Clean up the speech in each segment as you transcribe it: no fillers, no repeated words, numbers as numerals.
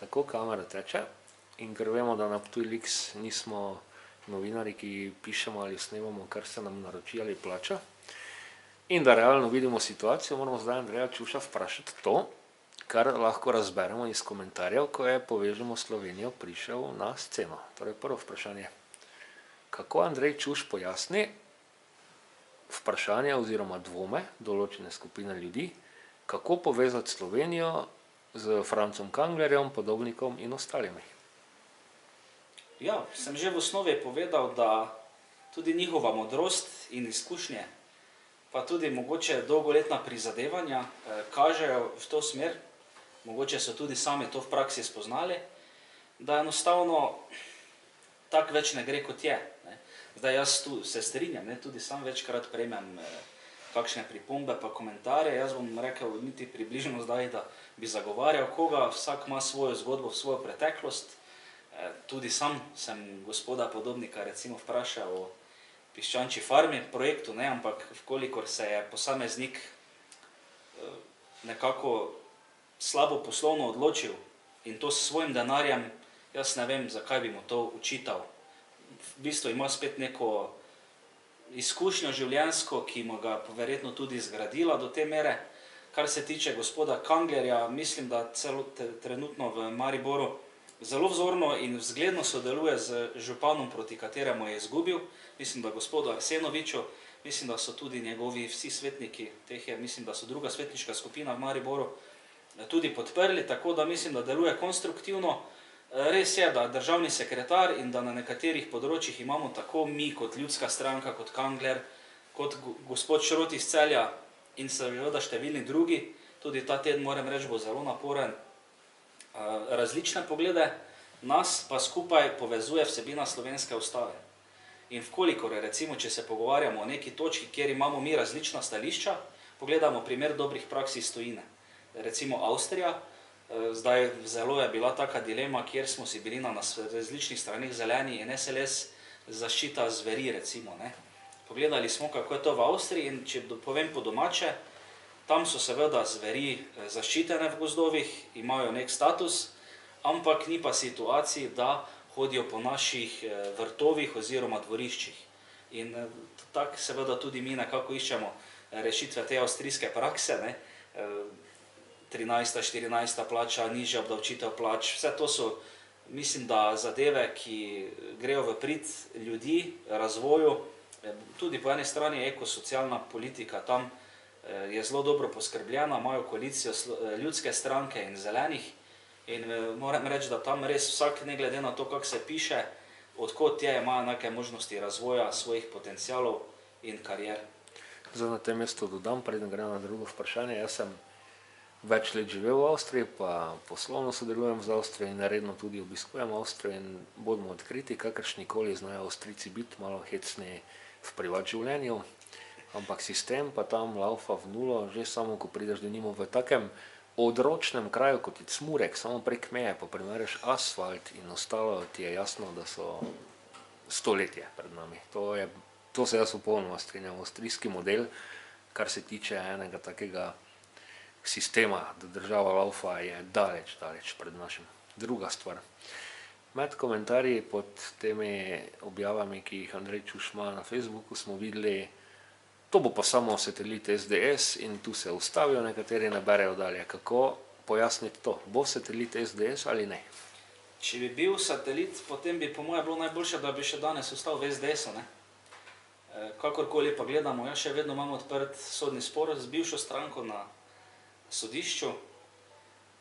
Tako kamera teče in ker vemo, da na Ptuj.lix nismo novinari, ki pišemo ali snemamo, kar se nam naroči ali plača, in da realno vidimo situacijo, moramo zdaj Andreja Čuša vprašati to, kar lahko razberemo iz komentarjev, ko je Povežemo Slovenijo prišel na sceno. Torej prvo vprašanje. Kako Andrej Čuš pojasni vprašanje oziroma dvome določene skupine ljudi, kako povezati Slovenijo z Francom Kanglerjem, Podobnikom in ostalimi? Ja, sem že v osnovi povedal, da tudi njihova modrost in izkušnje, pa tudi mogoče dolgoletna prizadevanja kažejo v to smer, mogoče so tudi sami to v praksi spoznali, da enostavno tako več ne gre kot je. Zdaj jaz tu se strinjam, tudi sam večkrat prejmem kakšne pripombe pa komentarje, jaz bom rekel niti približno zdaj, da bi zagovarjal koga, vsak ima svojo zgodbo, svojo preteklost. Tudi sam sem gospoda Podobnika recimo vprašal o Piščančji farmi projektu, ampak vkolikor se je posameznik nekako slabo poslovno odločil in to s svojim denarjem, jaz ne vem, zakaj bi mu to učital. V bistvu ima spet neko izkušnjo življenjsko, ki mu ga verjetno tudi zgradila do te mere. Kar se tiče gospoda Kanglerja, mislim, da celo trenutno v Mariboru zelo vzorno in vzgledno sodeluje z županom, proti kateremu je izgubil. Mislim, da gospodu Arsenoviču, mislim, da so tudi njegovi vsi svetniki, teh je, mislim, da so druga svetniška skupina v Mariboru, tudi podprli, tako da mislim, da deluje konstruktivno. Res je, da državni sekretar in da na nekaterih področjih imamo tako mi kot ljudska stranka, kot Kangler, kot gospod Šrot iz Celja in seveda številni drugi, tudi ta teden moram reči, bo zelo naporen, različne poglede, nas pa skupaj povezuje vsebina slovenske ustave. In vkolikor recimo, če se pogovarjamo o neki točki, kjer imamo mi različna stališča, pogledamo primer dobrih praks iz tujine. Recimo Avstrija, zdaj zelo je bila taka dilema, kjer smo si bili na različnih stranih zeleni in SLS zaščita zveri recimo. Pogledali smo, kako je to v Avstriji in če povem po domače, tam so seveda zveri zaščitene v gozdovih, imajo nek status, ampak ni pa situacij, da hodijo po naših vrtovih oziroma dvoriščih. In tako seveda tudi mi nekako iščemo rešitve te avstrijske prakse, 13., 14. plača, nižja obdavčitev plač, vse to so, mislim, da zadeve, ki grejo v prid ljudi, razvoju, tudi po eni strani ekosocialna politika, tam je zelo dobro poskrbljena, imajo koalicijo ljudske stranke in zelenih in moram reči, da tam res vsak, ne glede na to, kako se piše, odkot je, imajo neke možnosti razvoja svojih potencialov in karier. Zdaj na tem mestu dodam, preden grem na drugo vprašanje, jaz sem več let živel v Avstriji, pa poslovno sodelujem z Avstrijo in redno tudi obiskujem Avstrijo in bodimo odkriti, kakršnikoli znajo Avstrijci biti malo hecni v privat življenju, ampak sistem pa tam laufa v nulo, že samo ko prideš denimo v takem odročnem kraju, kot je Cmurek, samo prek meje, pa primerjaš asfalt in ostalo, ti je jasno, da so stoletje pred nami. To se jaz popolnoma strinjam. Avstrijski model, kar se tiče enega takega sistema, da država laufa, je daleč pred našim. Druga stvar. Med komentarji pod temi objavami, ki jih Andrej Čuš ima na Facebooku, smo videli, to bo pa samo satelit SDS in tu se ustavijo, nekateri ne berejo dalje. Kako pojasniti to? Bo satelit SDS ali ne? Če bi bil satelit, potem bi po moje bilo najboljše, da bi še danes ostal v SDS-u. Kakorkoli pa gledamo, jaz še vedno imam odprt sodni spor z bivšo stranko na sodišču.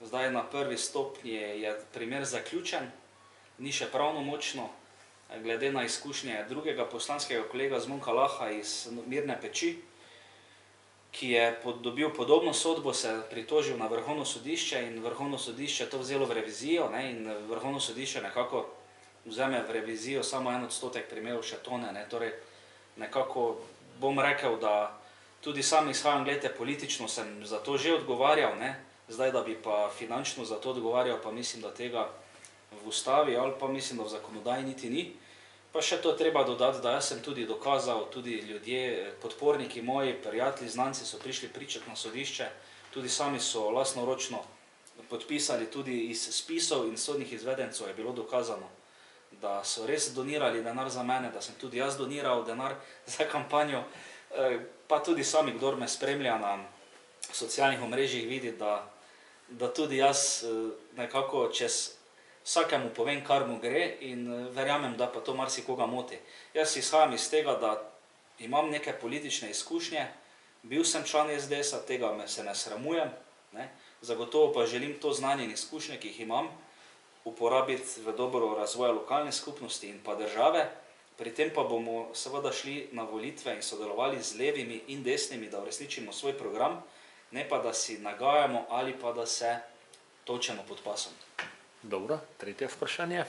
Zdaj na prvi stopnji je primer zaključen, ni še pravnomočno, glede na izkušnje drugega poslanskega kolega Zvonka Laha iz Mirne Peči, ki je dobil podobno sodbo, se pritožil na Vrhovno sodišče in Vrhovno sodišče to vzelo v revizijo in Vrhovno sodišče nekako vzame v revizijo samo 1% primerov še tone. Torej nekako bom rekel, da tudi sam izhajam, gledajte, politično sem za to že odgovarjal, zdaj da bi pa finančno za to odgovarjal, pa mislim, da tega v ustavi ali pa mislim, da v zakonodaji niti ni. Pa še to treba dodati, da jaz sem tudi dokazal, tudi ljudje, podporniki moji, prijatelji, znanci so prišli pričati na sodišče, tudi sami so lastnoročno podpisali tudi iz spisov in sodnih izvedencev je bilo dokazano, da so res donirali denar za mene, da sem tudi jaz doniral denar za kampanjo, pa tudi sami, kdor me spremlja na socialnih omrežjih, vidi, da tudi jaz nekako čez vsakemu povem, kar mu gre in verjamem, da pa to marsikoga moti. Jaz izhajam iz tega, da imam neke politične izkušnje, bil sem član SDS-a, tega se ne sramujem, ne? Zagotovo pa želim to znanje in izkušnje, ki jih imam, uporabiti v dobro razvoja lokalne skupnosti in pa države. Pri tem pa bomo seveda šli na volitve in sodelovali z levimi in desnimi, da uresničimo svoj program, ne pa da si nagajamo ali pa da se točemo pod pasom. Dobro, tretje vprašanje.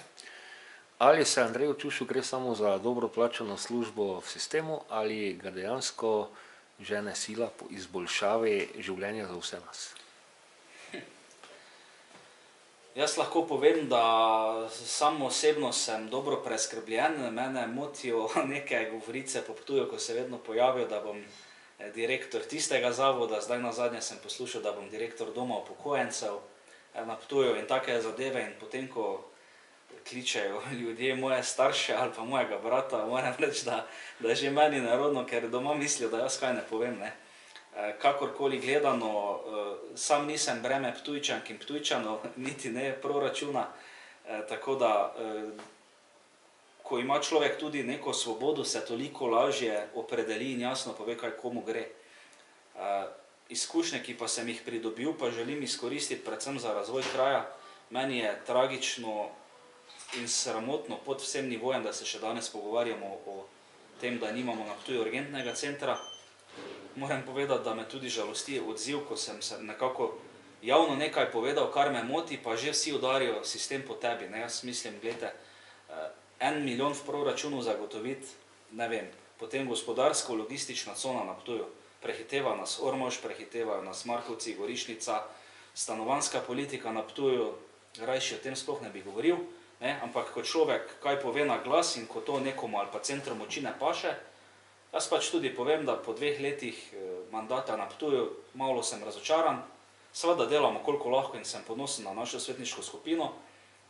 Ali se Andreju Čušu gre samo za dobro plačano službo v sistemu ali ga dejansko žene sila po izboljšavi življenja za vse nas? Jaz lahko povem, da sam osebno sem dobro preskrbljen. Mene motijo neke govorice po Ptuju, ko se vedno pojavijo, da bom direktor tistega zavoda. Zdaj nazadnje sem poslušal, da bom direktor doma upokojencev na Ptuju in take zadeve. In potem, ko kličejo ljudje moje starše ali pa mojega brata, moram reči, da je že meni nerodno, ker doma mislijo, da jaz kaj ne povem, ne. Kakorkoli gledano, sam nisem breme Ptujčank in Ptujčanov, niti ne proračuna, tako da, ko ima človek tudi neko svobodo, se toliko lažje opredeli in jasno pove, kaj komu gre. Izkušnje, ki pa sem jih pridobil, pa želim izkoristiti predvsem za razvoj kraja. Meni je tragično in sramotno pod vsem nivojem, da se še danes pogovarjamo o tem, da nimamo na Ptuju urgentnega centra. Moram povedati, da me tudi žalosti odziv, ko sem se nekako javno nekaj povedal, kar me moti, pa že vsi udarijo sistem po tebi. Ne, jaz mislim, gledajte, 1 milijon v proračunu zagotoviti, ne vem, potem gospodarsko-logistična cona na Ptuju, prehiteva nas Ormož, prehitevajo nas Markovci, Gorišnica, stanovanjska politika na Ptuju, rajši o tem sploh ne bi govoril, ne, ampak ko človek kaj pove na glas in ko to nekomu ali pa centru moči ne paše, jaz pač tudi povem, da po 2 letih mandata na Ptuju malo sem razočaran. Seveda delamo koliko lahko in sem ponosen na našo svetniško skupino.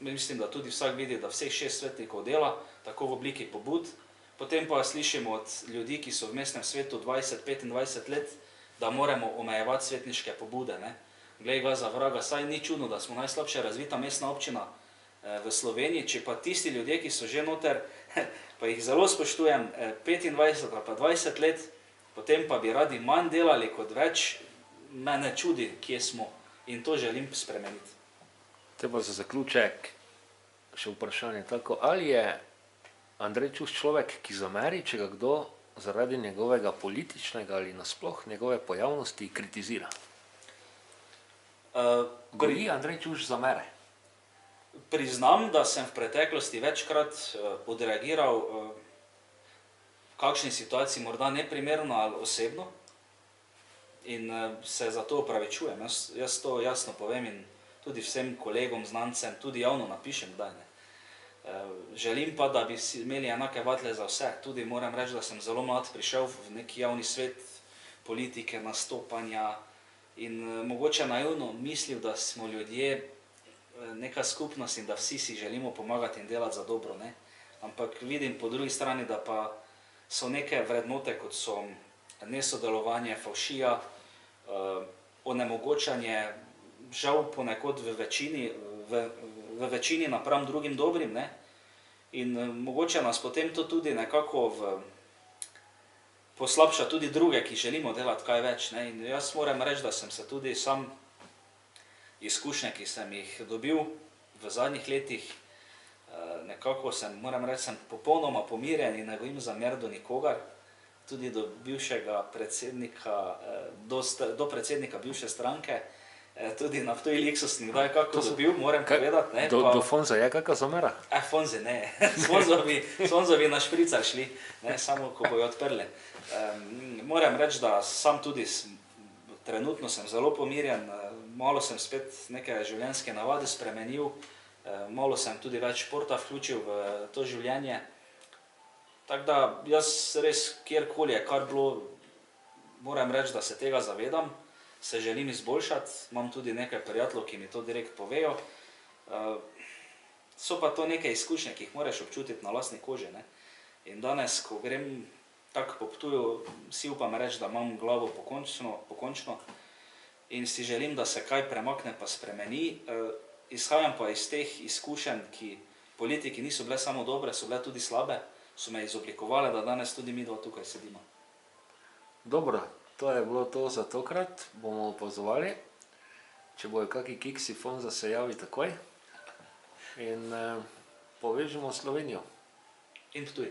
Mislim, da tudi vsak vidi, da vseh 6 svetnikov dela, tako v obliki pobud. Potem pa slišimo od ljudi, ki so v mestnem svetu 20-25 let, da moramo omejevati svetniške pobude, ne. Glej ga za vraga, saj ni čudno, da smo najslabše razvita mestna občina v Sloveniji, če pa tisti ljudje, ki so že noter, pa jih zelo spoštujem, 25 ali pa 20 let, potem pa bi radi manj delali kot več, me ne čudi, kje smo, in to želim spremeniti. Te pa za zaključek še vprašanje tako, ali je Andrej Čuš človek, ki zameri, če ga kdo zaradi njegovega političnega ali nasploh njegove pojavnosti kritizira? Goji Andrej Čuš zamere? Priznam, da sem v preteklosti večkrat odreagiral v kakšni situaciji morda neprimerno ali osebno in se za to opravičujem. Jaz to jasno povem in tudi vsem kolegom, znancem, tudi javno napišem kdaj, ne. Želim pa, da bi imeli enake vatle za vse. Tudi moram reči, da sem zelo mlad prišel v neki javni svet politike, nastopanja in mogoče naivno mislil, da smo ljudje neka skupnost in da vsi si želimo pomagati in delati za dobro, ne. Ampak vidim po drugi strani, da pa so neke vrednote, kot so nesodelovanje, favšija, onemogočanje, žal ponekod v večini napram drugim dobrim, ne. In mogoče nas potem to tudi nekako poslabša tudi druge, ki želimo delati kaj več, ne. In jaz moram reči, da sem se tudi sam izkušnje, ki sem jih dobil v zadnjih letih, nekako moram reči, sem popolnoma pomirjen in ne gojim zamer do nikogar, tudi do bivšega predsednika, do predsednika bivše stranke, tudi na Ptuju Ilekso sem kdaj kako dobil, moram povedati, ne. Do Fonza je kakšna zamera? Fonzi ne, Fonzo bi na špricar šli, ne, samo ko bojo odprli. Moram reči, da sam tudi trenutno sem zelo pomirjen, malo sem spet neke življenjske navade spremenil, malo sem tudi več športa vključil v to življenje. Tako da jaz res kjerkoli je kar bilo, moram reči, da se tega zavedam. se želim izboljšati, imam tudi nekaj prijateljev, ki mi to direkt povejo. So pa to neke izkušnje, ki jih moraš občutiti na lastni koži, ne. In danes, ko grem tako po Ptuju, si upam reči, da imam glavo pokončno in si želim, da se kaj premakne pa spremeni. Izhajam pa iz teh izkušenj, ki politiki niso bile samo dobre, so bile tudi slabe, so me izoblikovale, da danes tudi mi dva tukaj sedimo. Dobro, to je bilo to za tokrat, bomo opazovali, če bojo kaki kiksi Fonza se javi takoj in povežemo Slovenijo. In Ptuj.